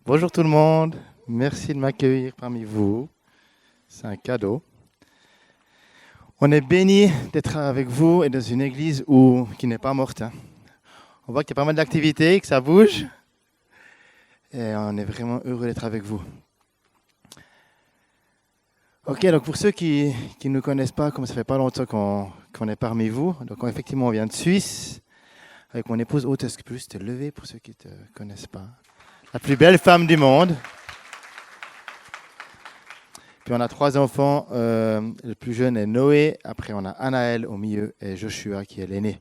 Bonjour tout le monde, merci de m'accueillir parmi vous. C'est un cadeau. On est béni d'être avec vous et dans une église qui n'est pas morte. On voit qu'il y a pas mal d'activités, que ça bouge. Et on est vraiment heureux d'être avec vous. Ok, donc pour ceux qui ne nous connaissent pas, comme ça fait pas longtemps qu'on est parmi vous, donc effectivement on vient de Suisse, avec mon épouse. Oh, est-ce que tu peux juste te lever pour ceux qui ne te connaissent pas? La plus belle femme du monde. Puis on a 3 enfants. Le plus jeune est Noé. Après, on a Anaël au milieu et Joshua qui est l'aîné.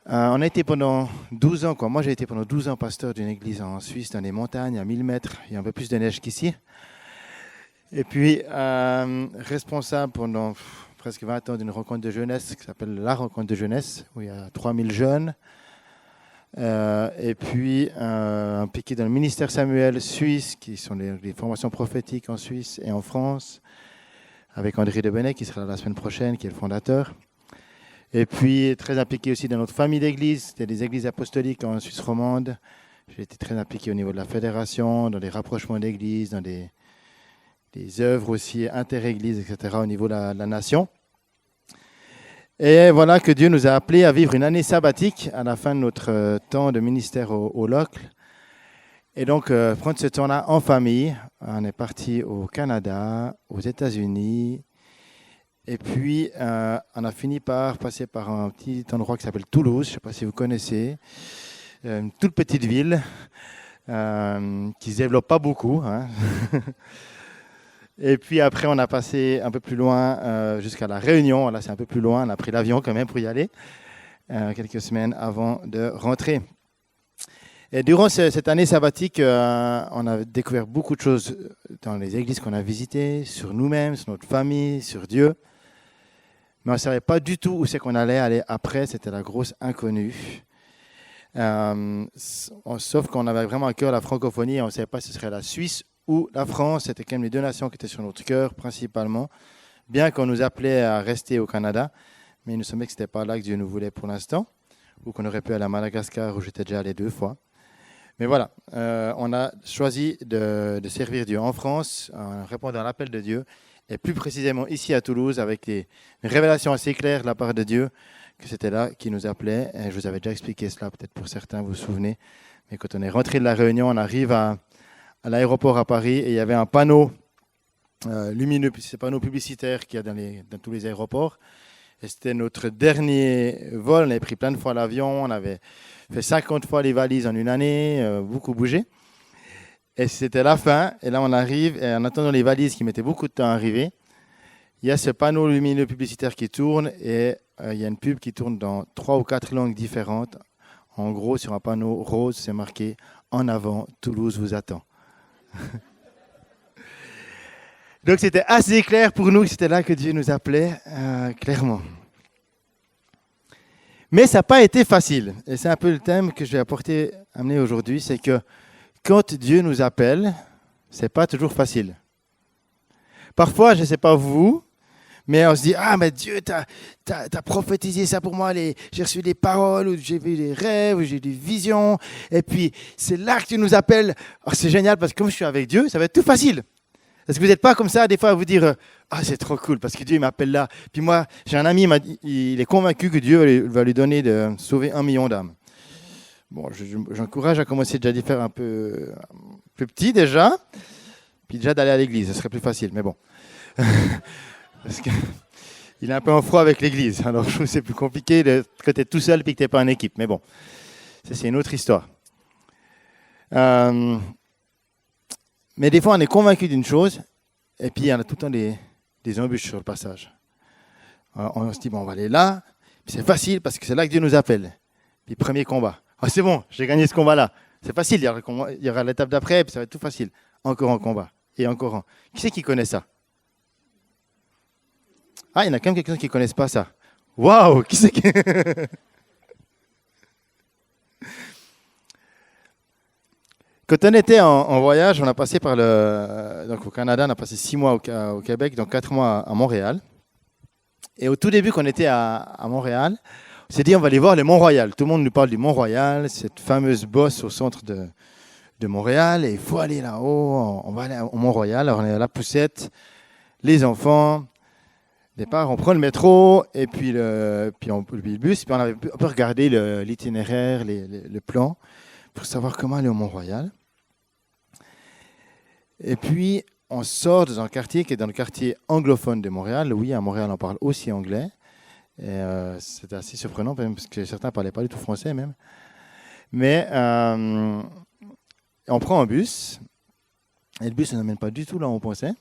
On a été pendant 12 ans. Moi, j'ai été pendant 12 ans pasteur d'une église en Suisse, dans les montagnes, à 1000 mètres. Il y a un peu plus de neige qu'ici. Et puis, responsable pendant presque 20 ans d'une rencontre de jeunesse qui s'appelle la rencontre de jeunesse, où il y a 3000 jeunes. Et puis impliqué dans le ministère Samuel suisse, qui sont les formations prophétiques en Suisse et en France, avec André Debenet, qui sera là la semaine prochaine, qui est le fondateur. Et puis très impliqué aussi dans notre famille d'églises, c'était des églises apostoliques en Suisse romande. J'ai été très impliqué au niveau de la fédération, dans les rapprochements d'églises, dans des œuvres aussi inter-églises, etc., au niveau de la nation. Et voilà que Dieu nous a appelés à vivre une année sabbatique à la fin de notre temps de ministère au Locle. Et donc, prendre ce temps-là en famille. On est parti au Canada, aux États-Unis. Et puis, on a fini par passer par un petit endroit qui s'appelle Toulouse. Je ne sais pas si vous connaissez. Une toute petite ville qui ne se développe pas beaucoup. Et puis après, on a passé un peu plus loin jusqu'à La Réunion. Là, c'est un peu plus loin. On a pris l'avion quand même pour y aller, quelques semaines avant de rentrer. Et durant cette année sabbatique, on a découvert beaucoup de choses dans les églises qu'on a visitées, sur nous-mêmes, sur notre famille, sur Dieu. Mais on ne savait pas du tout où c'est qu'on allait aller après. C'était la grosse inconnue. Sauf qu'on avait vraiment à cœur la francophonie et on ne savait pas si ce serait la Suisse ou la France. C'était quand même les 2 nations qui étaient sur notre cœur principalement, bien qu'on nous appelait à rester au Canada, mais il nous semblait que ce n'était pas là que Dieu nous voulait pour l'instant, ou qu'on aurait pu aller à Madagascar où j'étais déjà allé 2 fois. Mais voilà, on a choisi de servir Dieu en France, en répondant à l'appel de Dieu, et plus précisément ici à Toulouse, avec une révélation assez claire de la part de Dieu, que c'était là qu'il nous appelait. Et je vous avais déjà expliqué cela, peut-être pour certains, vous vous souvenez. Mais quand on est rentré de La Réunion, on arrive à l'aéroport à Paris et il y avait un panneau lumineux, c'est un panneau publicitaire qu'il y a dans tous les aéroports. Et c'était notre dernier vol. On avait pris plein de fois l'avion, on avait fait 50 fois les valises en une année, beaucoup bougé. Et c'était la fin. Et là, on arrive et en attendant les valises qui mettaient beaucoup de temps à arriver, il y a ce panneau lumineux publicitaire qui tourne et il y a une pub qui tourne dans 3 ou 4 langues différentes. En gros, sur un panneau rose, c'est marqué « En avant, Toulouse vous attend ». Donc c'était assez clair pour nous que c'était là que Dieu nous appelait, clairement. Mais ça n'a pas été facile. Et c'est un peu le thème que je vais amener aujourd'hui, c'est que quand Dieu nous appelle, ce n'est pas toujours facile. Parfois, je ne sais pas vous, mais on se dit, ah mais Dieu, t'as prophétisé ça pour moi, j'ai reçu des paroles, ou j'ai vu des rêves, ou j'ai des visions, et puis c'est là que tu nous appelles. Oh, c'est génial parce que comme je suis avec Dieu, ça va être tout facile. Est-ce que vous n'êtes pas comme ça des fois à vous dire, ah c'est trop cool parce que Dieu il m'appelle là. Puis moi, j'ai un ami, il est convaincu que Dieu va lui donner de sauver 1 million d'âmes. Bon, j'encourage à commencer déjà d'y faire un peu plus petit déjà, puis déjà d'aller à l'église, ce serait plus facile, mais bon. Parce qu'il est un peu en froid avec l'église. Alors, je trouve que c'est plus compliqué quand tu es tout seul et que tu n'es pas en équipe. Mais bon, ça, c'est une autre histoire. Mais des fois, on est convaincu d'une chose et puis il y en a tout le temps des embûches sur le passage. Alors, on se dit, bon, on va aller là. Puis c'est facile parce que c'est là que Dieu nous appelle. Puis premier combat. Ah, c'est bon, j'ai gagné ce combat-là. C'est facile, il y aura l'étape d'après et puis ça va être tout facile. Encore un combat et encore un. Qui c'est qui connaît ça? Ah, il y en a quand même quelqu'un qui ne connaissent pas ça. Waouh, qui c'est qui... Quand on était en voyage, on a passé donc au Canada, on a passé 6 mois au Québec, donc 4 mois à Montréal. Et au tout début, quand on était à Montréal, on s'est dit on va aller voir le Mont-Royal. Tout le monde nous parle du Mont-Royal, cette fameuse bosse au centre de de Montréal et il faut aller là-haut. On va aller au Mont-Royal. Alors on est à la Poussette, les enfants. Départ, on prend le métro et puis le bus. Puis on peut regarder l'itinéraire, le plan pour savoir comment aller au Mont-Royal. Et puis on sort dans un quartier qui est dans le quartier anglophone de Montréal. Oui, à Montréal, on parle aussi anglais. Et c'était assez surprenant parce que certains ne parlaient pas du tout français même. Mais on prend un bus. Et le bus ne nous amène pas du tout là où on pensait.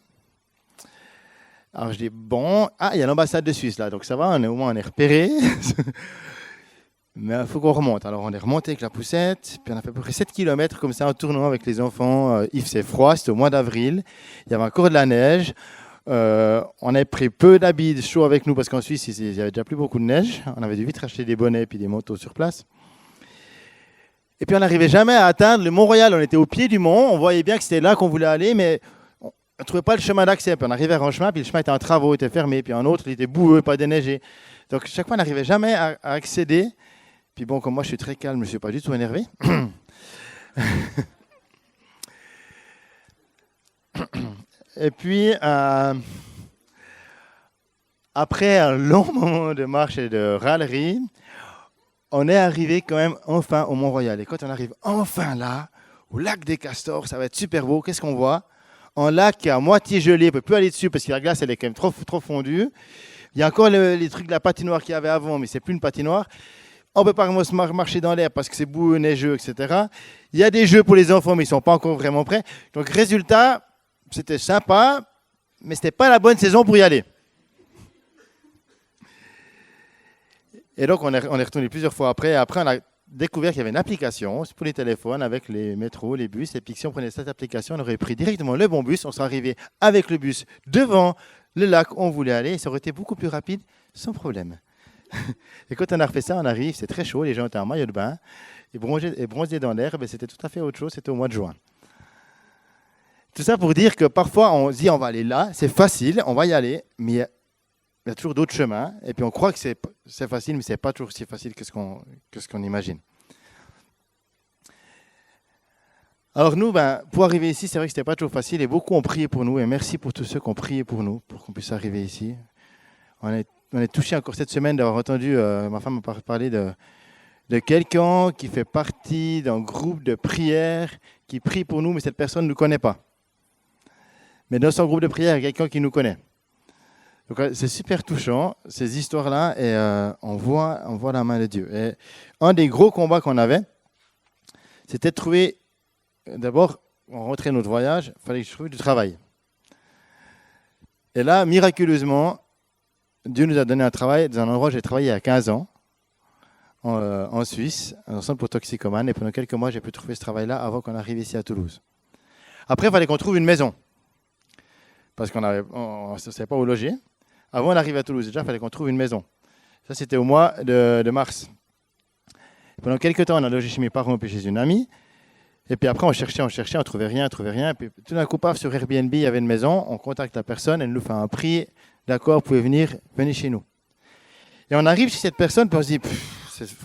Alors je dis, bon, il y a l'ambassade de Suisse là, donc ça va, au moins on est repéré. Mais il faut qu'on remonte. Alors on est remonté avec la poussette, puis on a fait à peu près 7 km comme ça en tournant avec les enfants. Il faisait froid, c'était au mois d'avril, il y avait encore de la neige. On avait pris peu d'habits chauds avec nous parce qu'en Suisse il n'y avait déjà plus beaucoup de neige. On avait dû vite racheter des bonnets et des manteaux sur place. Et puis on n'arrivait jamais à atteindre le Mont-Royal. On était au pied du mont, on voyait bien que c'était là qu'on voulait aller, mais on ne trouvait pas le chemin d'accès. Puis on arrivait à un chemin, puis le chemin était en travaux, était fermé, puis un autre, il était boueux, pas déneigé. Donc chaque fois, on n'arrivait jamais à accéder. Puis bon, comme moi, je suis très calme, je ne suis pas du tout énervé. Et puis, après un long moment de marche et de râlerie, on est arrivé quand même enfin au Mont-Royal. Et quand on arrive enfin là, au lac des Castors, ça va être super beau. Qu'est-ce qu'on voit? Un lac qui est à moitié gelé, on ne peut plus aller dessus parce que la glace elle est quand même trop fondue. Il y a encore les trucs de la patinoire qu'il y avait avant, mais ce n'est plus une patinoire. On ne peut pas marcher dans l'air parce que c'est boueux, neigeux, etc. Il y a des jeux pour les enfants, mais ils ne sont pas encore vraiment prêts. Donc résultat, c'était sympa, mais ce n'était pas la bonne saison pour y aller. Et donc, on est retourné plusieurs fois après. Et après, on a découvert qu'il y avait une application pour les téléphones avec les métros, les bus. Et puis, si on prenait cette application, on aurait pris directement le bon bus. On serait arrivé avec le bus devant le lac où on voulait aller. Et ça aurait été beaucoup plus rapide, sans problème. Et quand on a refait ça, on arrive, c'est très chaud. Les gens étaient en maillot de bain et bronzés dans l'herbe. C'était tout à fait autre chose. C'était au mois de juin. Tout ça pour dire que parfois, on se dit on va aller là. C'est facile, on va y aller. Mais il y a toujours d'autres chemins. Et puis on croit que c'est facile, mais ce n'est pas toujours si facile que ce qu'on imagine. Alors nous, pour arriver ici, c'est vrai que ce n'était pas toujours facile. Et beaucoup ont prié pour nous. Et merci pour tous ceux qui ont prié pour nous, pour qu'on puisse arriver ici. On est touché encore cette semaine d'avoir entendu, ma femme m'a parlé de quelqu'un qui fait partie d'un groupe de prière, qui prie pour nous, mais cette personne ne nous connaît pas. Mais dans son groupe de prière, il y a quelqu'un qui nous connaît. Donc, c'est super touchant, ces histoires-là, et on voit la main de Dieu. Et un des gros combats qu'on avait, c'était de trouver, d'abord, on rentrait notre voyage, il fallait que je trouve du travail. Et là, miraculeusement, Dieu nous a donné un travail dans un endroit où j'ai travaillé il y a 15 ans, en Suisse, un centre pour toxicomanes, et pendant quelques mois, j'ai pu trouver ce travail-là avant qu'on arrive ici à Toulouse. Après, il fallait qu'on trouve une maison, parce qu'on ne savait pas où loger. Avant d'arriver à Toulouse, déjà, il fallait qu'on trouve une maison. Ça, c'était au mois de mars. Pendant quelques temps, on a logé chez mes parents puis chez une amie. Et puis après, on cherchait, on ne trouvait rien. Et puis tout d'un coup, paf, sur Airbnb, il y avait une maison. On contacte la personne, elle nous fait un prix. D'accord, vous pouvez venez chez nous. Et on arrive chez cette personne, puis on se dit,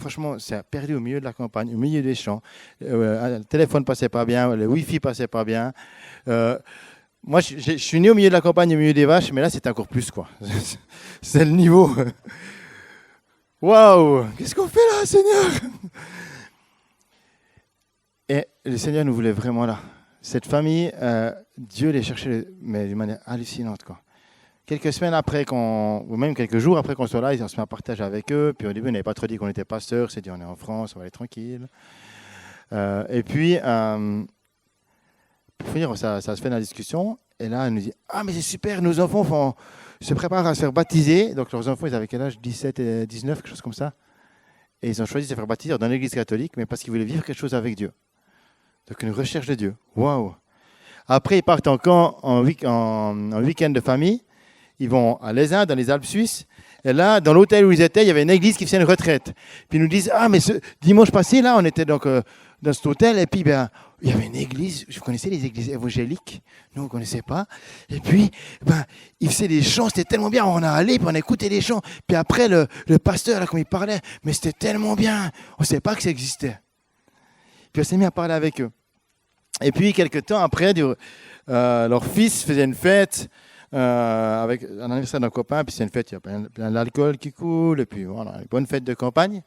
franchement, c'est perdu au milieu de la campagne, au milieu des champs. Le téléphone ne passait pas bien, le Wi-Fi ne passait pas bien. Moi, je suis né au milieu de la campagne, au milieu des vaches, mais là, c'est encore plus, quoi. C'est le niveau. Waouh! Qu'est-ce qu'on fait là, Seigneur? Et le Seigneur nous voulait vraiment là. Cette famille, Dieu les cherchait, mais d'une manière hallucinante, quoi. Quelques semaines après, ou même quelques jours après qu'on soit là, on se met à partager avec eux. Puis au début, on n'avait pas trop dit qu'on était pasteur. C'est dit, on est en France, on va aller tranquille. Et puis, pour finir, ça se fait dans la discussion. Et là, elle nous dit, mais c'est super, nos enfants se préparent à se faire baptiser. Donc leurs enfants, ils avaient quel âge? 17 et 19, quelque chose comme ça. Et ils ont choisi de se faire baptiser dans l'église catholique, mais parce qu'ils voulaient vivre quelque chose avec Dieu. Donc une recherche de Dieu. Waouh! Après, ils partent encore en week-end de famille. Ils vont à Les Indes, dans les Alpes suisses. Et là, dans l'hôtel où ils étaient, il y avait une église qui faisait une retraite. Puis ils nous disent, mais ce dimanche passé, là, on était donc dans cet hôtel. Et puis, il y avait une église. Vous connaissez les églises évangéliques? Nous, on ne connaissait pas. Et puis, ils faisaient des chants. C'était tellement bien. On a allé, puis on a écouté les chants. Puis après, le pasteur, là, comme il parlait, mais c'était tellement bien. On ne savait pas que ça existait. Puis on s'est mis à parler avec eux. Et puis, quelques temps après, leur fils faisait une fête avec un anniversaire d'un copain. Puis c'est une fête, il y a plein d'alcool qui coule. Et puis voilà, une bonne fête de campagne.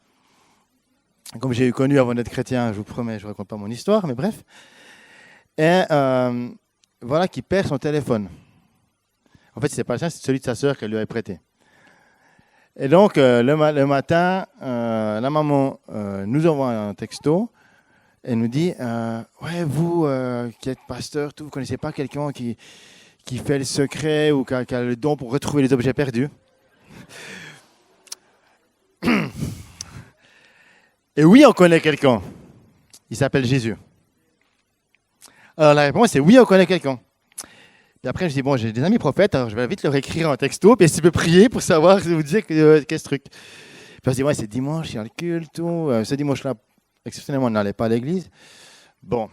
Comme j'ai eu connu avant d'être chrétien, je vous promets, je ne raconte pas mon histoire, mais bref. Et voilà qu'il perd son téléphone. En fait, ce n'est pas le sien, c'est celui de sa sœur qu'elle lui avait prêté. Et donc, le matin, la maman nous envoie un texto. Elle nous dit, ouais, vous qui êtes pasteur, vous ne connaissez pas quelqu'un qui fait le secret ou qui a le don pour retrouver les objets perdus? Et oui, on connaît quelqu'un. Il s'appelle Jésus. Alors la réponse c'est oui, on connaît quelqu'un. Et après, je dis, bon, j'ai des amis prophètes, alors je vais vite leur écrire un texto, puis s'il peut prier pour savoir, vous dire qu'est-ce truc. Puis on se dit, ouais, c'est dimanche, il y a le culte, tout. Ce dimanche-là, exceptionnellement, on n'allait pas à l'église. Bon,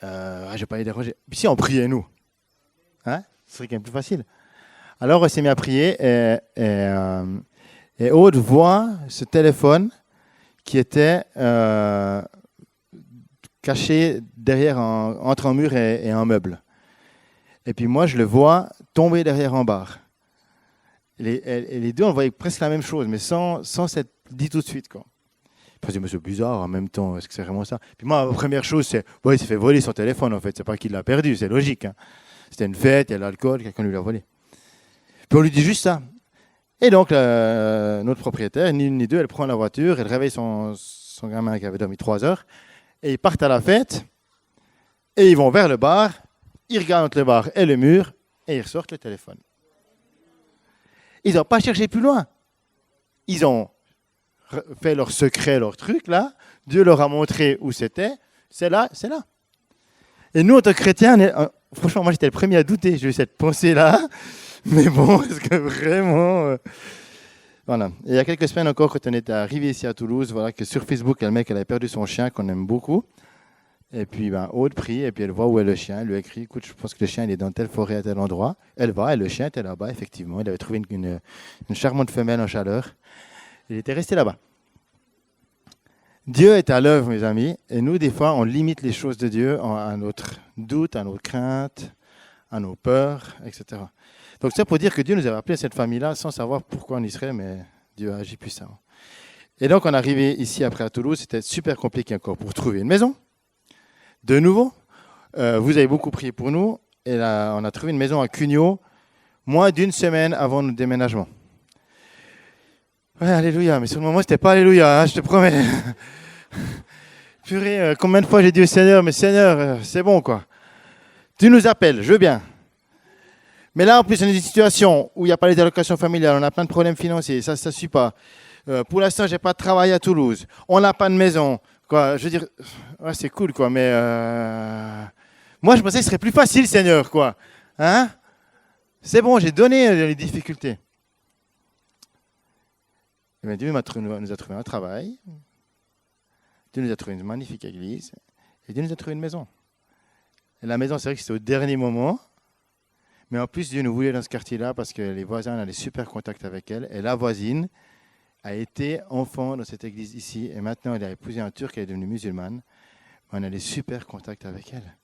je ne vais pas les déranger. Puis si on priait, nous, hein, ce serait quand même plus facile. Alors, on s'est mis à prier, et Aude voit ce téléphone qui était caché derrière, entre un mur et un meuble. Et puis moi, je le vois tomber derrière un bar. Les deux, on voyait presque la même chose, mais sans s'être dit tout de suite, quoi. Je me dis, mais c'est bizarre en même temps, est-ce que c'est vraiment ça? Puis moi, la première chose, c'est, ouais, il s'est fait voler son téléphone, en fait. C'est pas qu'il l'a perdu, c'est logique. Hein. C'était une fête, il y a de l'alcool, quelqu'un lui l'a volé. Puis on lui dit juste ça. Et donc, notre propriétaire, ni une ni deux, elle prend la voiture, elle réveille son gamin qui avait dormi 3 heures, et ils partent à la fête, et ils vont vers le bar, ils regardent entre le bar et le mur, et ils ressortent le téléphone. Ils n'ont pas cherché plus loin. Ils ont fait leur secret, leur truc, là. Dieu leur a montré où c'était. C'est là, c'est là. Et nous, en tant que chrétiens, franchement, moi, j'étais le premier à douter. J'ai eu cette pensée-là. Mais bon, est-ce que vraiment... Voilà. Et il y a quelques semaines encore, quand on était arrivé ici à Toulouse, voilà, que sur Facebook, il y a le mec, elle avait perdu son chien, qu'on aime beaucoup. Et puis, Aude prie, et puis elle voit où est le chien. Elle lui écrit, écoute, je pense que le chien, il est dans telle forêt, à tel endroit. Elle va, et le chien était là-bas, effectivement. Il avait trouvé une charmante femelle en chaleur. Il était resté là-bas. Dieu est à l'œuvre, mes amis, et nous, des fois, on limite les choses de Dieu à notre doute, à nos craintes, à nos peurs, etc. Donc, c'est pour dire que Dieu nous avait appelés à cette famille-là sans savoir pourquoi on y serait, mais Dieu a agi puissamment. Et donc, on est arrivé ici après à Toulouse, c'était super compliqué encore pour trouver une maison. De nouveau, vous avez beaucoup prié pour nous, et là, on a trouvé une maison à Cugnot, moins d'1 semaine avant notre déménagement. Ouais, alléluia, mais sur le moment, c'était pas alléluia, hein, je te promets. Purée, combien de fois j'ai dit au Seigneur, mais Seigneur, c'est bon, quoi. Tu nous appelles, je veux bien. Mais là, en plus, on est dans une situation où il n'y a pas les allocations familiales, on a plein de problèmes financiers, ça ne suit pas. Pour l'instant, je n'ai pas de travail à Toulouse, on n'a pas de maison. Quoi, je veux dire, ouais, c'est cool, quoi, mais moi, je pensais que ce serait plus facile, Seigneur, quoi. Hein? C'est bon, j'ai donné les difficultés. Et bien, Dieu nous a trouvé un travail, Dieu nous a trouvé une magnifique église, et Dieu nous a trouvé une maison. Et la maison, c'est vrai que c'était au dernier moment, mais en plus, Dieu nous voulait dans ce quartier-là parce que les voisins avaient super contact avec elle, et la voisine a été enfant dans cette église ici, et maintenant elle a épousé un Turc, elle est devenue musulmane, mais on a des super contacts avec elle.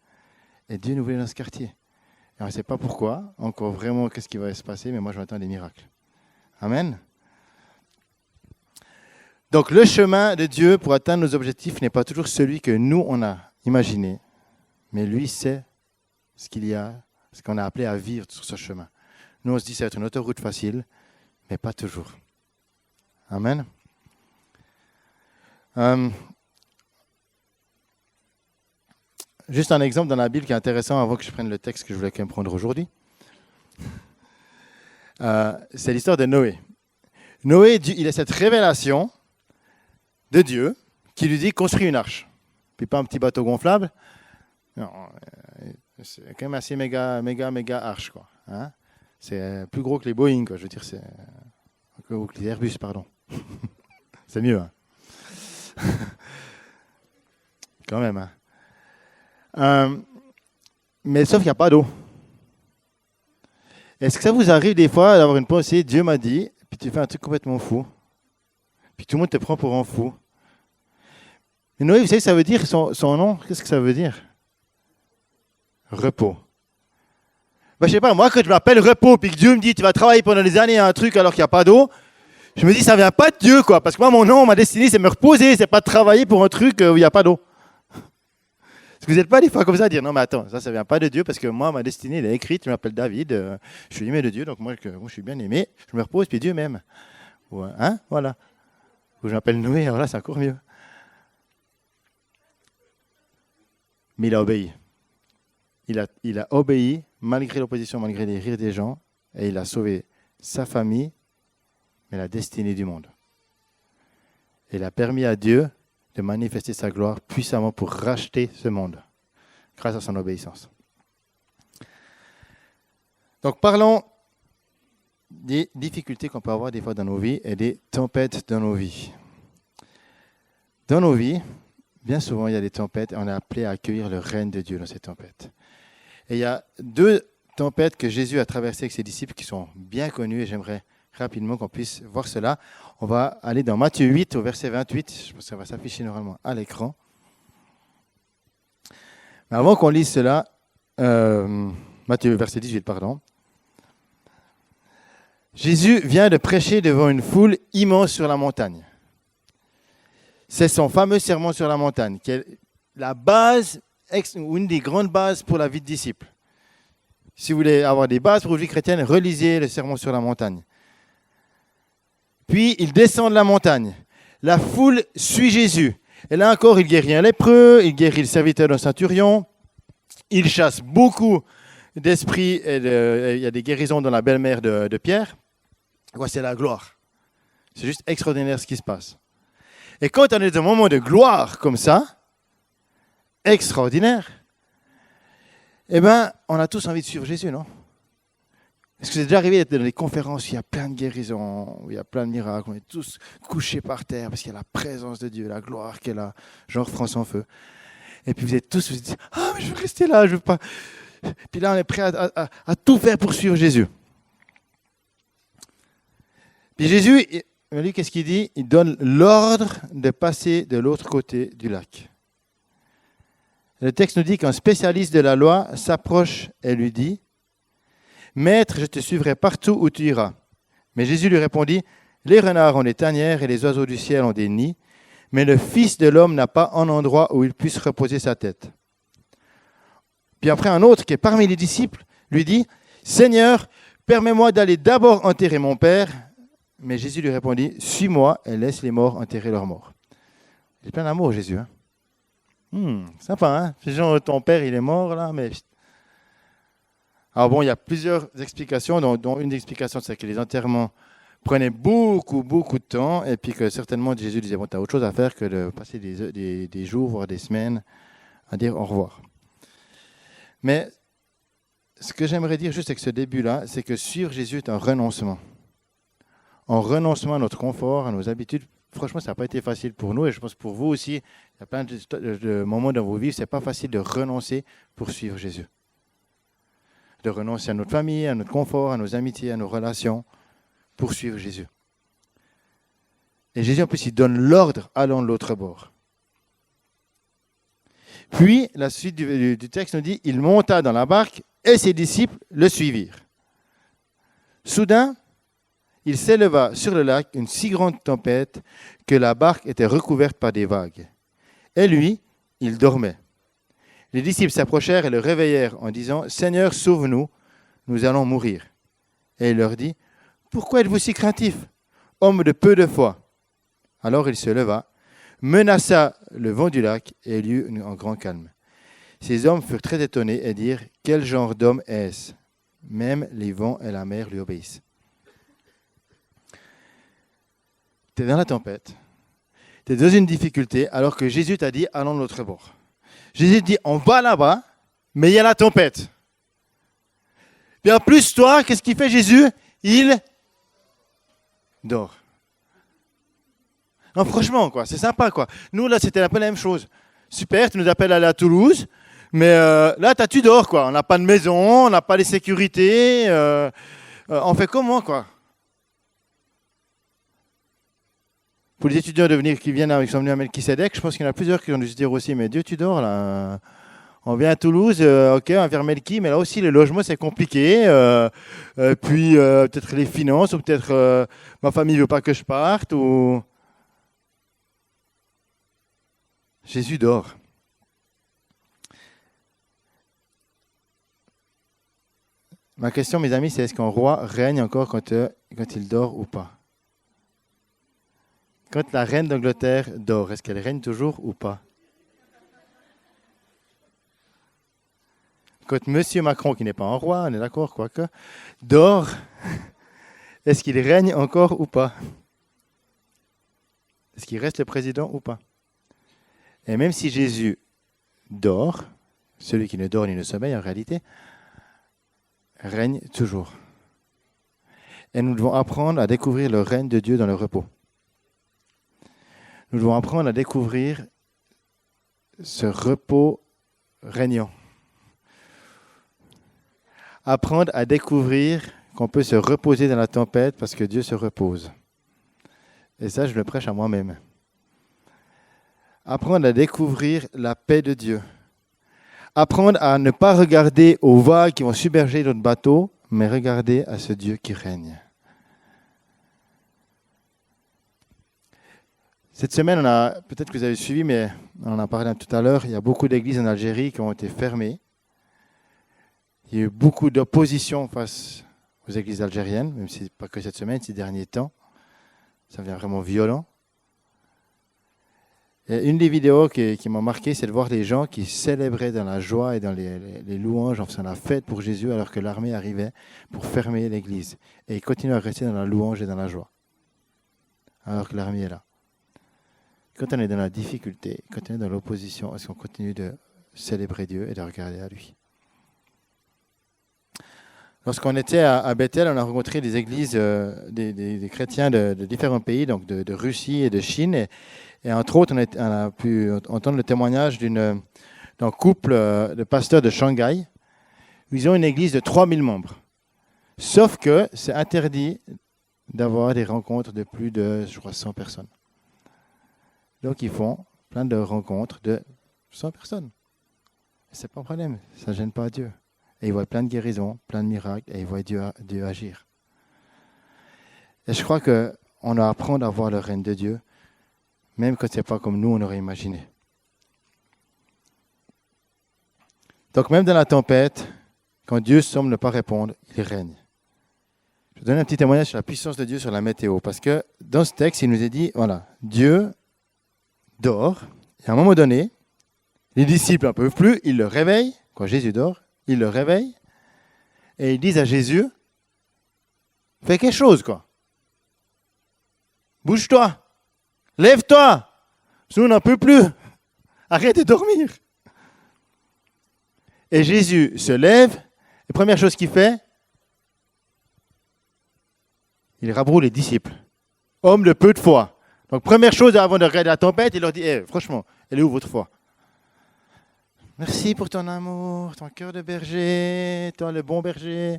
Et Dieu nous voulait dans ce quartier. Et on ne sait pas pourquoi, encore vraiment qu'est-ce qui va se passer, mais moi je m'attends à des miracles. Amen. Donc le chemin de Dieu pour atteindre nos objectifs n'est pas toujours celui que nous on a imaginé, mais lui sait ce qu'il y a, ce qu'on a appelé à vivre sur ce chemin. Nous on se dit que ça va être une autoroute facile, mais pas toujours. Amen. Juste un exemple dans la Bible qui est intéressant avant que je prenne le texte que je voulais quand même prendre aujourd'hui. C'est l'histoire de Noé. Noé, il a cette révélation de Dieu qui lui dit construis une arche. Puis pas un petit bateau gonflable. Non, c'est quand même assez méga arche, quoi. Hein, c'est plus gros que les Boeing, quoi. Je veux dire, c'est ou que les Airbus, pardon. C'est mieux, hein. Quand même, hein. Mais sauf qu'il n'y a pas d'eau. Est-ce que ça vous arrive des fois d'avoir une pensée, Dieu m'a dit, puis tu fais un truc complètement fou, puis tout le monde te prend pour un fou? Mais Noé, vous savez, ça veut dire son nom, qu'est-ce que ça veut dire? repos. Ben, je sais pas, moi, quand je m'appelle repos, puis que Dieu me dit, tu vas travailler pendant des années à un truc alors qu'il n'y a pas d'eau, je me dis, ça vient pas de Dieu, quoi. Parce que moi, mon nom, ma destinée, c'est me reposer, c'est pas de travailler pour un truc où il n'y a pas d'eau. Est-ce que vous n'êtes pas des fois comme ça à dire, non, mais attends, ça vient pas de Dieu, parce que moi, ma destinée, elle est écrite, je m'appelle David, je suis aimé de Dieu, donc moi, je suis bien aimé, je me repose, puis Dieu m'aime. Ouais, hein, voilà. Ou je m'appelle Noé, alors là, c'est encore mieux. Mais il a obéi. Il a obéi, malgré l'opposition, malgré les rires des gens, et il a sauvé sa famille, mais la destinée du monde. Et il a permis à Dieu de manifester sa gloire puissamment pour racheter ce monde, grâce à son obéissance. Donc parlons des difficultés qu'on peut avoir des fois dans nos vies et des tempêtes dans nos vies. Dans nos vies, bien souvent, il y a des tempêtes et on est appelé à accueillir le règne de Dieu dans ces tempêtes. Et il y a 2 tempêtes que Jésus a traversées avec ses disciples qui sont bien connues et j'aimerais rapidement qu'on puisse voir cela. On va aller dans Matthieu 8 au verset 28. Je pense que ça va s'afficher normalement à l'écran. Mais avant qu'on lise cela, Matthieu verset 18, pardon. Jésus vient de prêcher devant une foule immense sur la montagne. C'est son fameux sermon sur la montagne, qui est la base, une des grandes bases pour la vie de disciple. Si vous voulez avoir des bases pour une vie chrétienne, relisez le sermon sur la montagne. Puis, il descend de la montagne. La foule suit Jésus. Et là encore, il guérit un lépreux, il guérit le serviteur d'un centurion, il chasse beaucoup d'esprits, il y a des guérisons dans la belle-mère de Pierre. C'est la gloire. C'est juste extraordinaire ce qui se passe. Et quand on est dans un moment de gloire comme ça, extraordinaire, eh bien, on a tous envie de suivre Jésus, non? Est-ce que c'est déjà arrivé d'être dans des conférences où il y a plein de guérisons, où il y a plein de miracles, on est tous couchés par terre parce qu'il y a la présence de Dieu, la gloire qui est là, genre France en feu. Et puis vous êtes tous, vous dites, ah, mais je veux rester là, je veux pas. Puis là, on est prêt à tout faire pour suivre Jésus. Puis Jésus, lui, qu'est-ce qu'il dit? Il donne l'ordre de passer de l'autre côté du lac. Le texte nous dit qu'un spécialiste de la loi s'approche et lui dit, « Maître, je te suivrai partout où tu iras. » Mais Jésus lui répondit, « Les renards ont des tanières et les oiseaux du ciel ont des nids, mais le Fils de l'homme n'a pas un endroit où il puisse reposer sa tête. » Puis après, un autre qui est parmi les disciples lui dit, « Seigneur, permets-moi d'aller d'abord enterrer mon Père. » Mais Jésus lui répondit, « Suis-moi et laisse les morts enterrer leurs morts. » Il est plein d'amour, Jésus. Hein? Sympa, hein? C'est genre, ton père, il est mort, là, mais... Alors bon, il y a plusieurs explications, dont une explication, c'est que les enterrements prenaient beaucoup de temps, et puis que certainement Jésus disait, bon, tu as autre chose à faire que de passer des jours, voire des semaines, à dire au revoir. Mais ce que j'aimerais dire juste avec ce début-là, c'est que suivre Jésus est un renoncement. Un renoncement à notre confort, à nos habitudes. Franchement, ça n'a pas été facile pour nous, et je pense pour vous aussi. Il y a plein de moments dans vos vies, ce n'est pas facile de renoncer pour suivre Jésus. De renoncer à notre famille, à notre confort, à nos amitiés, à nos relations, pour suivre Jésus. Et Jésus, en plus, il donne l'ordre, allons de l'autre bord. Puis, la suite du texte nous dit, il monta dans la barque et ses disciples le suivirent. Soudain, il s'éleva sur le lac une si grande tempête que la barque était recouverte par des vagues. Et lui, il dormait. Les disciples s'approchèrent et le réveillèrent en disant, « Seigneur, sauve-nous, nous allons mourir. » Et il leur dit, « Pourquoi êtes-vous si craintifs, hommes de peu de foi ?» Alors il se leva, menaça le vent du lac et il y eut un grand calme. Ces hommes furent très étonnés et dirent, « Quel genre d'homme est-ce? Même les vents et la mer lui obéissent. » Tu es dans la tempête, tu es dans une difficulté, alors que Jésus t'a dit, allons de l'autre bord. Jésus dit, on va là-bas, mais il y a la tempête. Et en plus, toi, qu'est-ce qu'il fait Jésus? Il dort. Non, franchement, quoi, c'est sympa, quoi. Nous, là, c'était un peu la même chose. Super, tu nous appelles à aller à Toulouse, mais là, tu dors, quoi. On n'a pas de maison, on n'a pas les sécurités. On fait comment, quoi? Pour les étudiants qui viennent avec son venus à Melchisedec, je pense qu'il y en a plusieurs qui ont dû se dire aussi, mais Dieu, tu dors là, On vient à Toulouse, ok, on vient Melki, mais là aussi, le logement, c'est compliqué. Puis, peut-être les finances, ou peut-être ma famille ne veut pas que je parte. Ou... Jésus dort. Ma question, mes amis, c'est est-ce qu'un roi règne encore quand il dort ou pas? Quand la reine d'Angleterre dort, est-ce qu'elle règne toujours ou pas? Quand Monsieur Macron, qui n'est pas un roi, on est d'accord, quoique, dort, est-ce qu'il règne encore ou pas? Est-ce qu'il reste le président ou pas? Et même si Jésus dort, celui qui ne dort ni ne sommeille en réalité, règne toujours. Et nous devons apprendre à découvrir le règne de Dieu dans le repos. Nous devons apprendre à découvrir ce repos régnant. Apprendre à découvrir qu'on peut se reposer dans la tempête parce que Dieu se repose. Et ça, je le prêche à moi-même. Apprendre à découvrir la paix de Dieu. Apprendre à ne pas regarder aux vagues qui vont submerger notre bateau, mais regarder à ce Dieu qui règne. Cette semaine, peut-être que vous avez suivi, mais on en a parlé tout à l'heure, il y a beaucoup d'églises en Algérie qui ont été fermées. Il y a eu beaucoup d'opposition face aux églises algériennes, même si pas que cette semaine, ces derniers temps. Ça devient vraiment violent. Et une des vidéos qui m'a marqué, c'est de voir les gens qui célébraient dans la joie et dans les louanges, en faisant la fête pour Jésus, alors que l'armée arrivait pour fermer l'église. Et ils continuent à rester dans la louange et dans la joie, alors que l'armée est là. Quand on est dans la difficulté, quand on est dans l'opposition, est-ce qu'on continue de célébrer Dieu et de regarder à lui? Lorsqu'on était à Bethel, on a rencontré des églises, des chrétiens de différents pays, donc de Russie et de Chine. Et entre autres, on a pu entendre le témoignage d'un couple de pasteurs de Shanghai. Ils ont une église de 3000 membres. Sauf que c'est interdit d'avoir des rencontres de plus de, je crois, 100 personnes. Donc, ils font plein de rencontres de 100 personnes. Ce n'est pas un problème, ça ne gêne pas Dieu. Et ils voient plein de guérisons, plein de miracles, et ils voient Dieu agir. Et je crois qu'on doit apprendre à voir le règne de Dieu, même quand ce n'est pas comme nous, on aurait imaginé. Donc, même dans la tempête, quand Dieu semble ne pas répondre, il règne. Je vais donner un petit témoignage sur la puissance de Dieu sur la météo, parce que dans ce texte, il nous est dit, voilà, Dieu dort, et à un moment donné, les disciples n'en peuvent plus, ils le réveillent, quand Jésus dort, ils le réveillent, et ils disent à Jésus, fais quelque chose, quoi. Bouge-toi, lève-toi, nous on n'en peut plus, arrête de dormir. Et Jésus se lève, et première chose qu'il fait, il rabroue les disciples, hommes de peu de foi. Donc, première chose avant de regarder la tempête, il leur dit, franchement, elle est où votre foi? Merci pour ton amour, ton cœur de berger, toi le bon berger.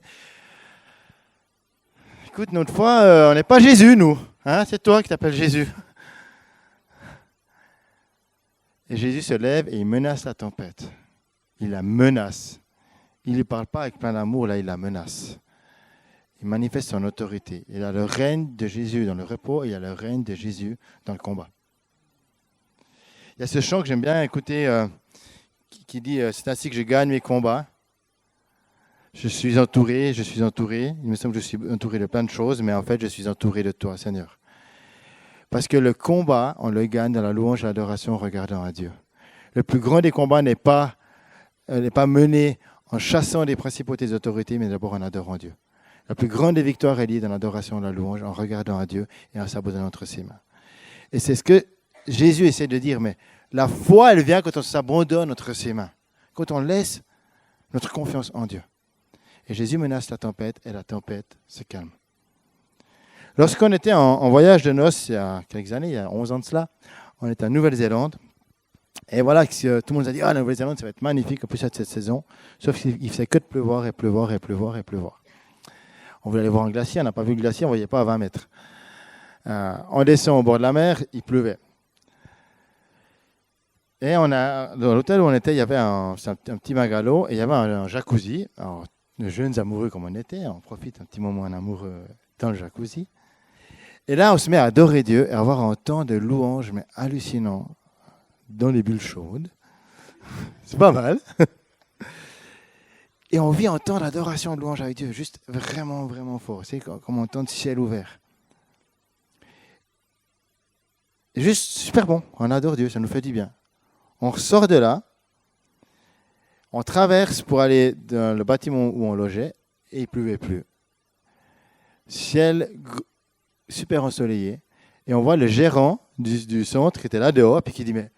Écoute, notre foi, on n'est pas Jésus, nous. Hein? C'est toi qui t'appelles Jésus. Et Jésus se lève et il menace la tempête. Il la menace. Il ne lui parle pas avec plein d'amour, là, il la menace. Il manifeste son autorité. Il a le règne de Jésus dans le repos et il y a le règne de Jésus dans le combat. Il y a ce chant que j'aime bien écouter qui dit « C'est ainsi que je gagne mes combats. Je suis entouré, je suis entouré. Il me semble que je suis entouré de plein de choses, mais en fait, je suis entouré de toi, Seigneur. » Parce que le combat, on le gagne dans la louange et l'adoration en regardant à Dieu. Le plus grand des combats n'est pas mené en chassant des principautés et des autorités, mais d'abord en adorant Dieu. La plus grande des victoires est liée dans l'adoration et la louange, en regardant à Dieu et en s'abandonnant entre ses mains. Et c'est ce que Jésus essaie de dire, mais la foi, elle vient quand on s'abandonne entre ses mains, quand on laisse notre confiance en Dieu. Et Jésus menace la tempête, et la tempête se calme. Lorsqu'on était en voyage de noces, il y a quelques années, il y a 11 ans de cela, on était en Nouvelle-Zélande. Et voilà, tout le monde a dit, la Nouvelle-Zélande, ça va être magnifique, en plus cette saison. Sauf qu'il ne faisait que de pleuvoir et pleuvoir et pleuvoir et pleuvoir. On voulait aller voir un glacier, on n'a pas vu le glacier, on ne voyait pas à 20 mètres. On descend au bord de la mer, il pleuvait. Et dans l'hôtel où on était, il y avait un petit bungalow et il y avait un jacuzzi. Alors, de jeunes amoureux comme on était, on profite un petit moment en amoureux dans le jacuzzi. Et là, on se met à adorer Dieu et à avoir un temps de louange, mais hallucinant, dans les bulles chaudes. C'est pas mal. Et on vit un temps d'adoration, de louange avec Dieu, juste vraiment, vraiment fort. C'est comme un temps de ciel ouvert. Juste super bon, on adore Dieu, ça nous fait du bien. On ressort de là, on traverse pour aller dans le bâtiment où on logeait, et il pleuvait plus. Ciel super ensoleillé, et on voit le gérant du centre qui était là dehors, puis qui dit, mais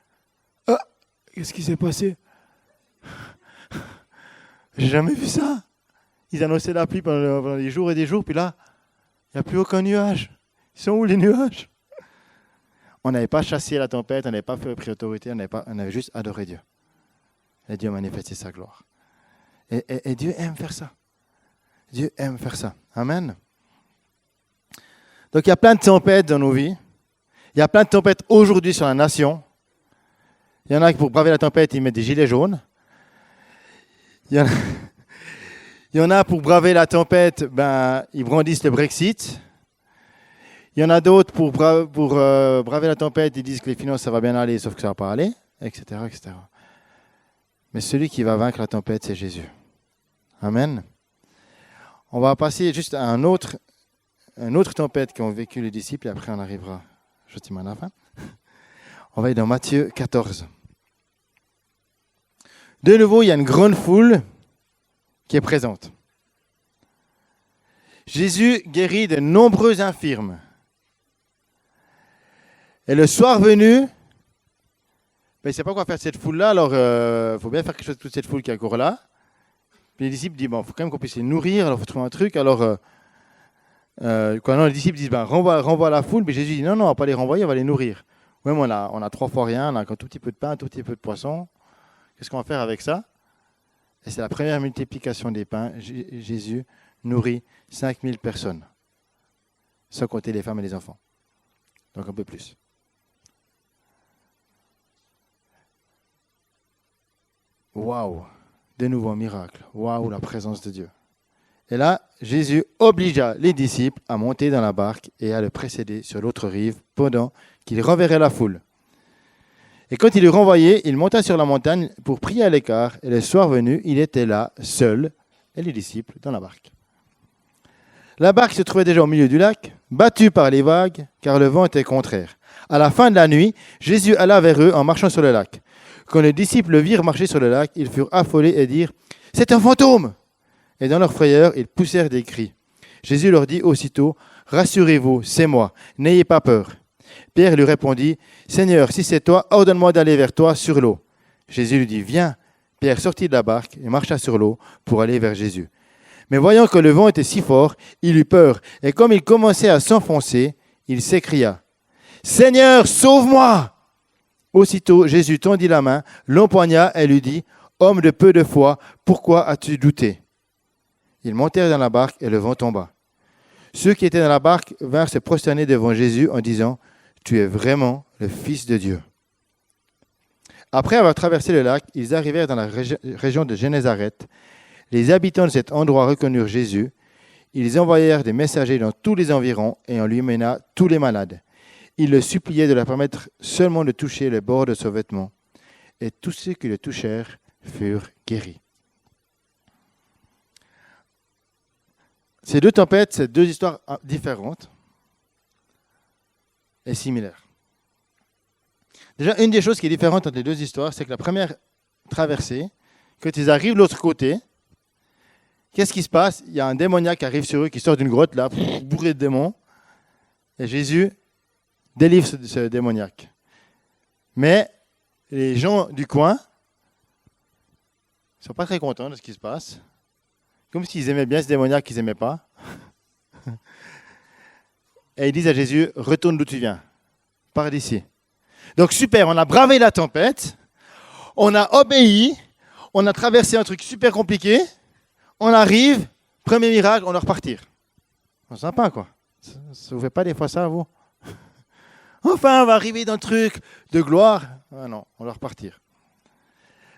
qu'est-ce qui s'est passé? J'ai jamais vu ça. Ils annonçaient la pluie pendant des jours et des jours, puis là, il n'y a plus aucun nuage. Ils sont où les nuages? On n'avait pas chassé la tempête, on n'avait pas fait pris autorité, on avait juste adoré Dieu. Et Dieu a manifesté sa gloire. Et Dieu aime faire ça. Dieu aime faire ça. Amen. Donc il y a plein de tempêtes dans nos vies. Il y a plein de tempêtes aujourd'hui sur la nation. Il y en a qui pour braver la tempête, ils mettent des gilets jaunes. Il y en a pour braver la tempête, ils brandissent le Brexit. Il y en a d'autres pour braver la tempête, ils disent que les finances, ça va bien aller, sauf que ça ne va pas aller, etc., etc. Mais celui qui va vaincre la tempête, c'est Jésus. Amen. On va passer juste à une autre tempête qu'ont vécu les disciples, et après on arrivera gentiment à la fin. On va aller dans Matthieu 14. De nouveau, il y a une grande foule qui est présente. Jésus guérit de nombreux infirmes. Et le soir venu, il ne sait pas quoi faire de cette foule-là, alors il faut bien faire quelque chose de toute cette foule qui est encore là. Puis les disciples disent, il faut quand même qu'on puisse les nourrir, alors il faut trouver un truc. Alors, les disciples disent, renvoie la foule, mais Jésus dit, non, on ne va pas les renvoyer, on va les nourrir. Oui, mais on a 3 fois rien, on a un tout petit peu de pain, un tout petit peu de poisson. Qu'est-ce qu'on va faire avec ça? Et c'est la première multiplication des pains. Jésus nourrit 5000 personnes, sans compter les femmes et les enfants. Donc un peu plus. Waouh! De nouveau un miracle. Waouh, la présence de Dieu. Et là, Jésus obligea les disciples à monter dans la barque et à le précéder sur l'autre rive pendant qu'il renverrait la foule. Et quand il eut renvoyé, il monta sur la montagne pour prier à l'écart. Et le soir venu, il était là, seul, et les disciples dans la barque. La barque se trouvait déjà au milieu du lac, battue par les vagues, car le vent était contraire. À la fin de la nuit, Jésus alla vers eux en marchant sur le lac. Quand les disciples le virent marcher sur le lac, ils furent affolés et dirent « C'est un fantôme !» Et dans leur frayeur, ils poussèrent des cris. Jésus leur dit aussitôt « Rassurez-vous, c'est moi, n'ayez pas peur. » Pierre lui répondit « Seigneur, si c'est toi, ordonne-moi d'aller vers toi sur l'eau. » Jésus lui dit « Viens. » Pierre sortit de la barque et marcha sur l'eau pour aller vers Jésus. Mais voyant que le vent était si fort, il eut peur, et comme il commençait à s'enfoncer, il s'écria « Seigneur, sauve-moi !» Aussitôt, Jésus tendit la main, l'empoigna et lui dit « Homme de peu de foi, pourquoi as-tu douté ?» Ils montèrent dans la barque et le vent tomba. Ceux qui étaient dans la barque vinrent se prosterner devant Jésus en disant « Tu es vraiment le Fils de Dieu. » Après avoir traversé le lac, ils arrivèrent dans la région de Génézareth. Les habitants de cet endroit reconnurent Jésus. Ils envoyèrent des messagers dans tous les environs et on lui mena tous les malades. Ils le suppliaient de leur permettre seulement de toucher le bord de son vêtement. Et tous ceux qui le touchèrent furent guéris. Ces deux tempêtes, c'est deux histoires différentes et similaires. Déjà, une des choses qui est différente entre les deux histoires, c'est que la première traversée, quand ils arrivent de l'autre côté, qu'est-ce qui se passe? Il y a un démoniaque qui arrive sur eux, qui sort d'une grotte, là, bourré de démons, et Jésus délivre ce démoniaque. Mais les gens du coin ne sont pas très contents de ce qui se passe. Comme s'ils aimaient bien ce démoniaque qu'ils n'aimaient pas. Et ils disent à Jésus, retourne d'où tu viens. Pars d'ici. Donc super, on a bravé la tempête, on a obéi, on a traversé un truc super compliqué, on arrive, premier miracle, on doit repartir. C'est sympa quoi. Ça ne vous fait pas des fois ça, vous? Enfin, on va arriver dans le truc de gloire. Ah non, on va repartir.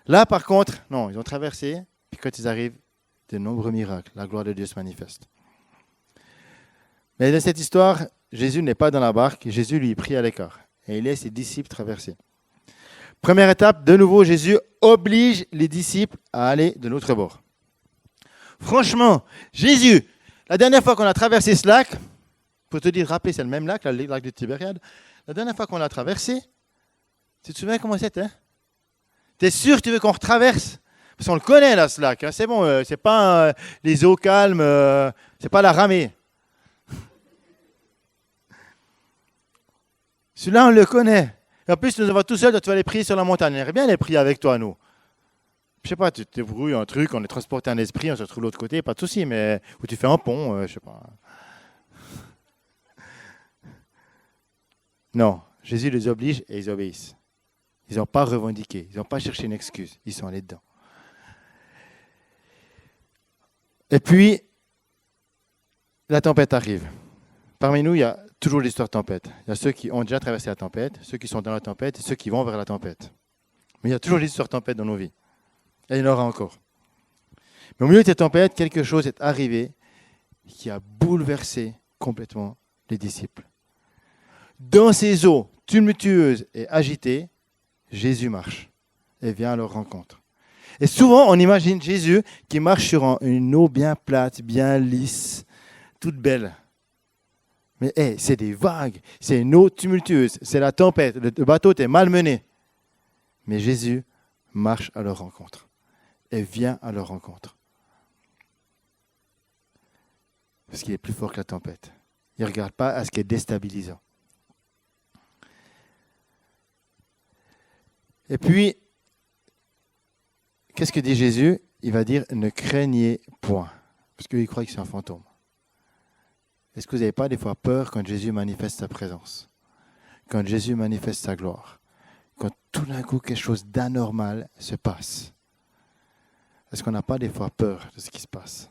Là, par contre, non, ils ont traversé, puis quand ils arrivent, de nombreux miracles. La gloire de Dieu se manifeste. Mais dans cette histoire, Jésus n'est pas dans la barque. Jésus lui prie à l'écart. Et il laisse ses disciples traverser. Première étape, de nouveau, Jésus oblige les disciples à aller de l'autre bord. Franchement, Jésus, la dernière fois qu'on a traversé ce lac, pour te dire, rappeler, c'est le même lac, le lac de Tibériade. La dernière fois qu'on l'a traversé, tu te souviens comment c'était? Tu es sûr que tu veux qu'on retraverse? Parce qu'on le connaît là, ce lac. Hein. C'est bon, c'est pas les eaux calmes, c'est pas la ramée. Celui-là, on le connaît. Et en plus, nous avons tout seuls, tu vas les prier sur la montagne. On aimerait bien les prier avec toi, nous. Je sais pas, tu te débrouilles un truc, on est transporté en esprit, on se retrouve de l'autre côté, pas de souci, mais ou tu fais un pont, je sais pas. Non, Jésus les oblige et ils obéissent. Ils n'ont pas revendiqué, ils n'ont pas cherché une excuse, ils sont allés dedans. Et puis, la tempête arrive. Parmi nous, il y a toujours l'histoire de tempête. Il y a ceux qui ont déjà traversé la tempête, ceux qui sont dans la tempête et ceux qui vont vers la tempête. Mais il y a toujours l'histoire de tempête dans nos vies. Et il y en aura encore. Mais au milieu de cette tempête, quelque chose est arrivé qui a bouleversé complètement les disciples. Dans ces eaux tumultueuses et agitées, Jésus marche et vient à leur rencontre. Et souvent, on imagine Jésus qui marche sur une eau bien plate, bien lisse, toute belle. Mais c'est des vagues, c'est une eau tumultueuse, c'est la tempête, le bateau est malmené. Mais Jésus marche à leur rencontre et vient à leur rencontre. Parce qu'il est plus fort que la tempête. Il ne regarde pas à ce qui est déstabilisant. Et puis, qu'est-ce que dit Jésus? Il va dire, ne craignez point. Parce qu'il croit que c'est un fantôme. Est-ce que vous n'avez pas des fois peur quand Jésus manifeste sa présence? Quand Jésus manifeste sa gloire? Quand tout d'un coup quelque chose d'anormal se passe? Est-ce qu'on n'a pas des fois peur de ce qui se passe?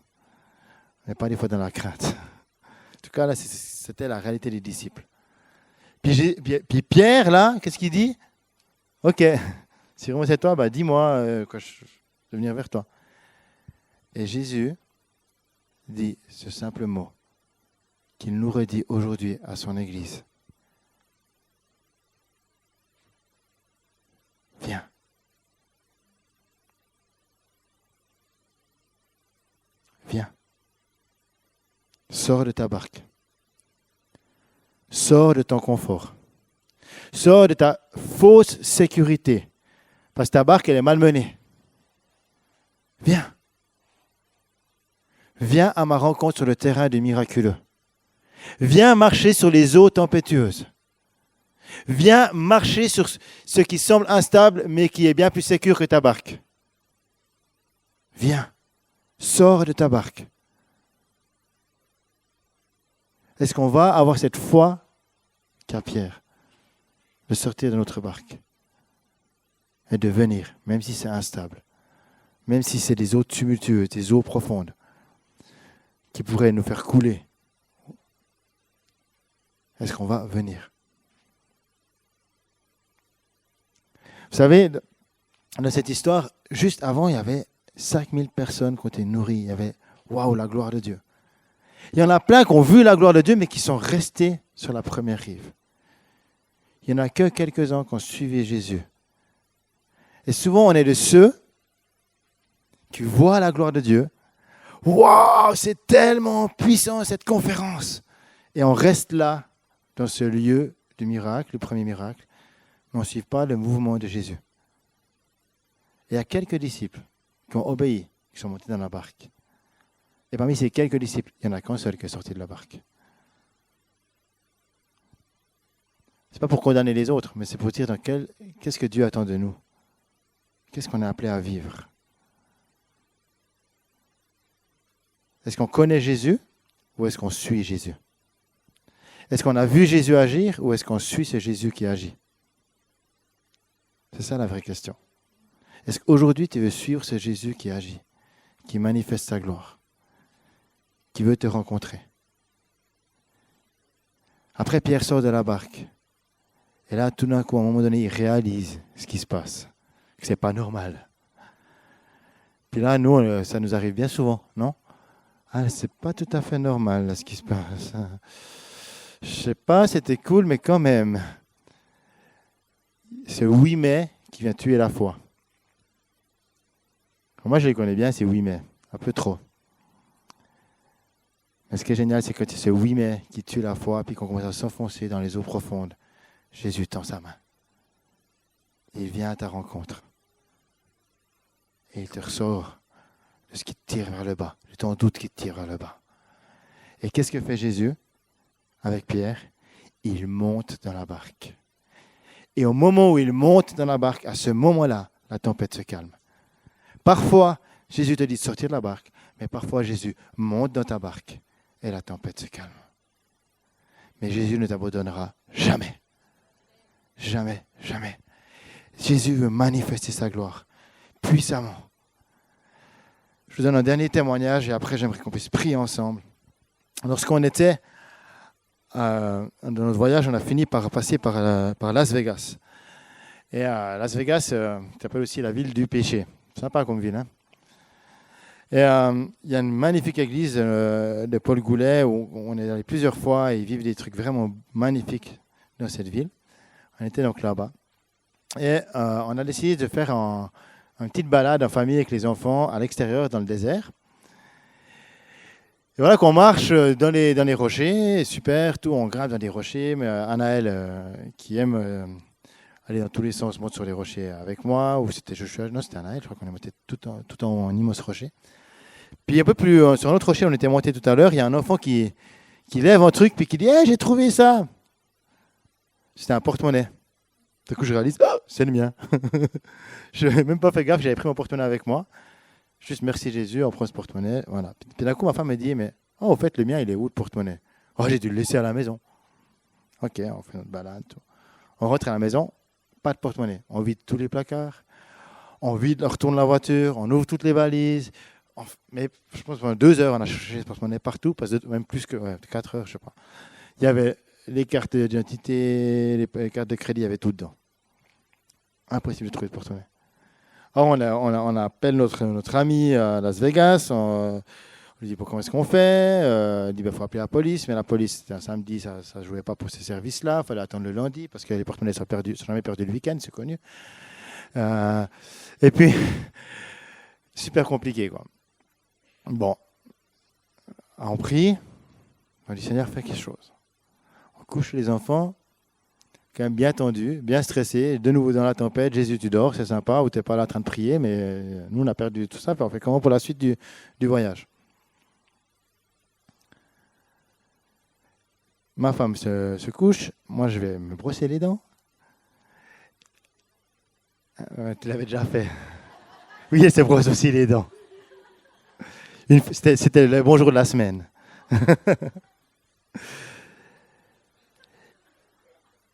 On n'est pas des fois dans la crainte. En tout cas, là, c'était la réalité des disciples. Puis Pierre, là, qu'est-ce qu'il dit? Ok, si vraiment c'est toi, bah dis-moi quand je vais venir vers toi. Et Jésus dit ce simple mot qu'il nous redit aujourd'hui à son Église. Viens. Viens. Sors de ta barque. Sors de ton confort. Sors de ta fausse sécurité. Parce que ta barque, elle est malmenée. Viens. Viens à ma rencontre sur le terrain du miraculeux. Viens marcher sur les eaux tempétueuses. Viens marcher sur ce qui semble instable, mais qui est bien plus sécure que ta barque. Viens. Sors de ta barque. Est-ce qu'on va avoir cette foi qu'a Pierre de sortir de notre barque et de venir, même si c'est instable, même si c'est des eaux tumultueuses, des eaux profondes qui pourraient nous faire couler? Est-ce qu'on va venir? Vous savez, dans cette histoire, juste avant, il y avait 5000 personnes qui ont été nourries. Il y avait, waouh, la gloire de Dieu. Il y en a plein qui ont vu la gloire de Dieu, mais qui sont restés sur la première rive. Il n'y en a que quelques-uns qui ont suivi Jésus. Et souvent, on est de ceux qui voient la gloire de Dieu. Waouh, c'est tellement puissant cette conférence. Et on reste là, dans ce lieu du miracle, le premier miracle, mais on ne suit pas le mouvement de Jésus. Et il y a quelques disciples qui ont obéi, qui sont montés dans la barque. Et parmi ces quelques disciples, il n'y en a qu'un seul qui est sorti de la barque. Ce n'est pas pour condamner les autres, mais c'est pour dire qu'est-ce que Dieu attend de nous. Qu'est-ce qu'on est appelé à vivre? Est-ce qu'on connaît Jésus ou est-ce qu'on suit Jésus? Est-ce qu'on a vu Jésus agir ou est-ce qu'on suit ce Jésus qui agit? C'est ça la vraie question. Est-ce qu'aujourd'hui tu veux suivre ce Jésus qui agit, qui manifeste sa gloire, qui veut te rencontrer? Après, Pierre sort de la barque Et là, tout d'un coup, à un moment donné, il réalise ce qui se passe, que ce n'est pas normal. Puis là, nous, ça nous arrive bien souvent, non? Ah, c'est pas tout à fait normal, là, ce qui se passe. Je sais pas, c'était cool, mais quand même, c'est oui mais qui vient tuer la foi. Moi, je les connais bien, c'est oui mais, un peu trop. Mais ce qui est génial, c'est que c'est ce oui mais qui tue la foi, puis qu'on commence à s'enfoncer dans les eaux profondes. Jésus tend sa main. Et il vient à ta rencontre. Et il te ressort de ce qui te tire vers le bas, de ton doute qui te tire vers le bas. Et qu'est-ce que fait Jésus avec Pierre? Il monte dans la barque. Et au moment où il monte dans la barque, à ce moment-là, la tempête se calme. Parfois, Jésus te dit de sortir de la barque, mais parfois Jésus monte dans ta barque et la tempête se calme. Mais Jésus ne t'abandonnera jamais. Jamais, jamais. Jésus veut manifester sa gloire puissamment. Je vous donne un dernier témoignage et après j'aimerais qu'on puisse prier ensemble. Lorsqu'on était dans notre voyage, on a fini par passer par Las Vegas. Et Las Vegas, tu appelles aussi la ville du péché. Sympa comme ville, hein? Et il y a une magnifique église de Paul Goulet où on est allé plusieurs fois et ils vivent des trucs vraiment magnifiques dans cette ville. On était donc là-bas. Et on a décidé de faire une petite balade en famille avec les enfants à l'extérieur dans le désert. Et voilà qu'on marche dans les rochers, super, tout, on grimpe dans des rochers. Mais Anaël, qui aime aller dans tous les sens, monte sur les rochers avec moi. Ou c'était Joshua, non, c'était Anaël, je crois qu'on est monté tout en immense rocher. Puis un peu plus sur un autre rocher, on était monté tout à l'heure, il y a un enfant qui lève un truc, puis qui dit hey, « j'ai trouvé ça !» C'était un porte-monnaie. Du coup, je réalise oh, c'est le mien. Je n'avais même pas fait gaffe, j'avais pris mon porte-monnaie avec moi. Juste merci Jésus, on prend ce porte-monnaie. Voilà. Puis d'un coup, ma femme me dit mais oh, au fait, le mien, il est où le porte-monnaie? Oh, j'ai dû le laisser à la maison. Ok, on fait notre balade. Tout. On rentre à la maison, pas de porte-monnaie. On vide tous les placards, on retourne la voiture, on ouvre toutes les valises. Mais je pense que pendant 2 heures, on a cherché ce porte-monnaie partout, même plus que 4 heures, je ne sais pas. Il y avait les cartes d'identité, les cartes de crédit, il y avait tout dedans. Impossible de trouver le porte-monnaie. Alors on appelle notre ami à Las Vegas, on lui dit comment est-ce qu'on fait, il dit il faut appeler la police, mais la police, c'était un samedi, ça ne jouait pas pour ces services-là, il fallait attendre le lundi, parce que les porte-monnaies sont jamais perdus le week-end, c'est connu. Et puis, super compliqué, quoi. Bon, on prie, on dit Seigneur, fais quelque chose. On couche les enfants, quand même bien tendus, bien stressés, de nouveau dans la tempête. Jésus, tu dors, c'est sympa, ou tu n'es pas là en train de prier, mais nous, on a perdu tout ça. On fait comment pour la suite du voyage? Ma femme se couche, moi, je vais me brosser les dents. Tu l'avais déjà fait. Oui, elle se brosse aussi les dents. C'était le bon jour de la semaine.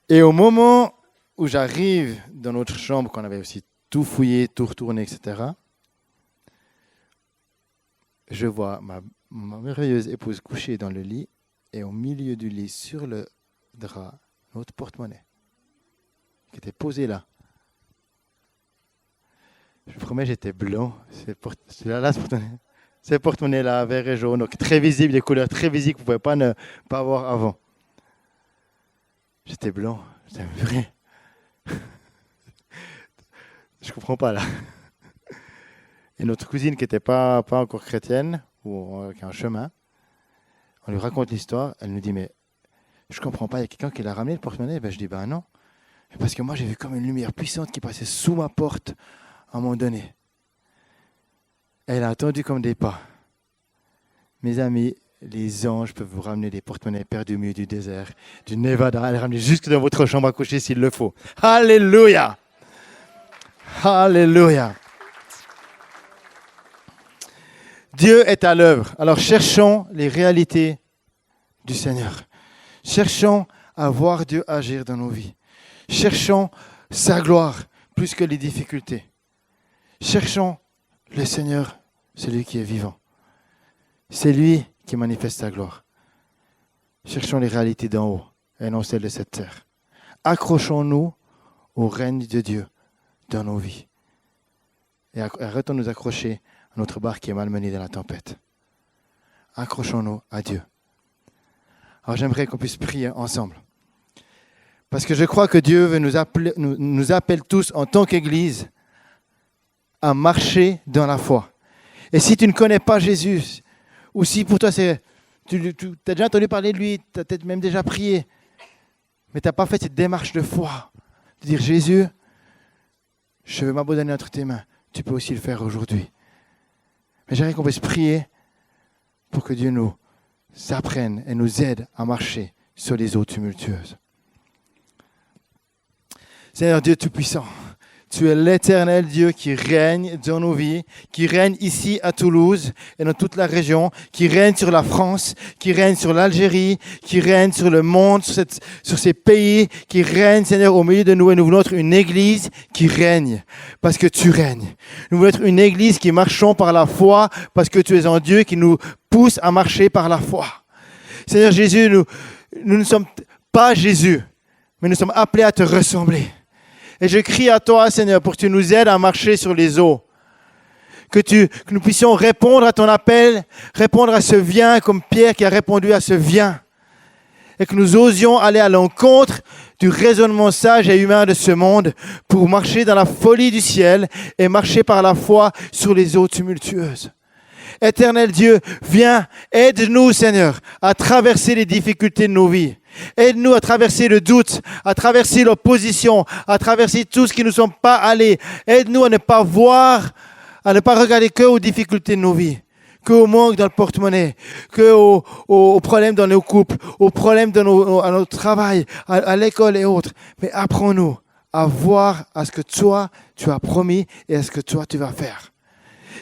Et au moment où j'arrive dans notre chambre, qu'on avait aussi tout fouillé, tout retourné, etc., je vois ma merveilleuse épouse couchée dans le lit et au milieu du lit, sur le drap, notre porte-monnaie qui était posé là. Je vous promets, j'étais blanc. C'est là, ce porte-monnaie. Ces porte-monnaie-là, vert et jaune, donc très visible, des couleurs très visibles que vous ne pouvez pas ne pas voir avant. J'étais blanc, j'étais vrai. Je ne comprends pas là. Et notre cousine qui n'était pas encore chrétienne, ou qui a un chemin, on lui raconte l'histoire, elle nous dit mais je ne comprends pas, il y a quelqu'un qui l'a ramené le porte-monnaie. Ben, je dis ben non. Parce que moi j'ai vu comme une lumière puissante qui passait sous ma porte à un moment donné. Elle a attendu comme des pas. Mes amis, les anges peuvent vous ramener des porte-monnaies perdus au milieu du désert, du Nevada, les ramener jusque dans votre chambre à coucher s'il le faut. Alléluia! Alléluia! Dieu est à l'œuvre. Alors cherchons les réalités du Seigneur. Cherchons à voir Dieu agir dans nos vies. Cherchons sa gloire plus que les difficultés. Cherchons le Seigneur, celui qui est vivant. C'est lui qui manifeste sa gloire. Cherchons les réalités d'en haut et non celles de cette terre. accrochons-nous au règne de Dieu dans nos vies. Et arrêtons de nous accrocher à notre barque qui est malmenée dans la tempête. Accrochons-nous à Dieu. Alors j'aimerais qu'on puisse prier ensemble. Parce que je crois que Dieu veut nous appelle tous en tant qu'Église à marcher dans la foi. Et si tu ne connais pas Jésus, ou si pour toi tu as déjà entendu parler de lui, tu as peut-être même déjà prié, mais tu n'as pas fait cette démarche de foi, de dire Jésus, je veux m'abandonner entre tes mains. Tu peux aussi le faire aujourd'hui. Mais j'aimerais qu'on puisse prier pour que Dieu nous apprenne et nous aide à marcher sur les eaux tumultueuses. Seigneur Dieu Tout-Puissant, tu es l'éternel Dieu qui règne dans nos vies, qui règne ici à Toulouse et dans toute la région, qui règne sur la France, qui règne sur l'Algérie, qui règne sur le monde, sur ces pays, qui règne, Seigneur, au milieu de nous. Et nous voulons être une église qui règne, parce que tu règnes. Nous voulons être une église qui marchons par la foi, parce que tu es un Dieu qui nous pousse à marcher par la foi. Seigneur Jésus, nous ne sommes pas Jésus, mais nous sommes appelés à te ressembler. Et je crie à toi, Seigneur, pour que tu nous aides à marcher sur les eaux. Que nous puissions répondre à ton appel, répondre à ce viens comme Pierre qui a répondu à ce viens. Et que nous osions aller à l'encontre du raisonnement sage et humain de ce monde pour marcher dans la folie du ciel et marcher par la foi sur les eaux tumultueuses. Éternel Dieu, viens, aide-nous, Seigneur, à traverser les difficultés de nos vies. Aide-nous à traverser le doute, à traverser l'opposition, à traverser tout ce qui ne nous sont pas allés. Aide-nous à ne pas voir, à ne pas regarder que aux difficultés de nos vies, que au manque dans le porte-monnaie, que aux problèmes dans nos couples, aux problèmes à notre travail, à l'école et autres. Mais apprends-nous à voir à ce que toi, tu as promis et à ce que toi, tu vas faire.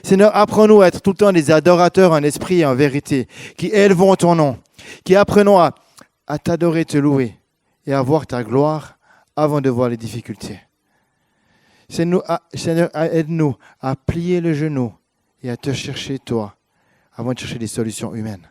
Seigneur, apprends-nous à être tout le temps des adorateurs en esprit et en vérité, qui élevons ton nom, qui apprenons à t'adorer, te louer et à voir ta gloire avant de voir les difficultés. Seigneur, aide-nous à plier le genou et à te chercher, toi, avant de chercher des solutions humaines.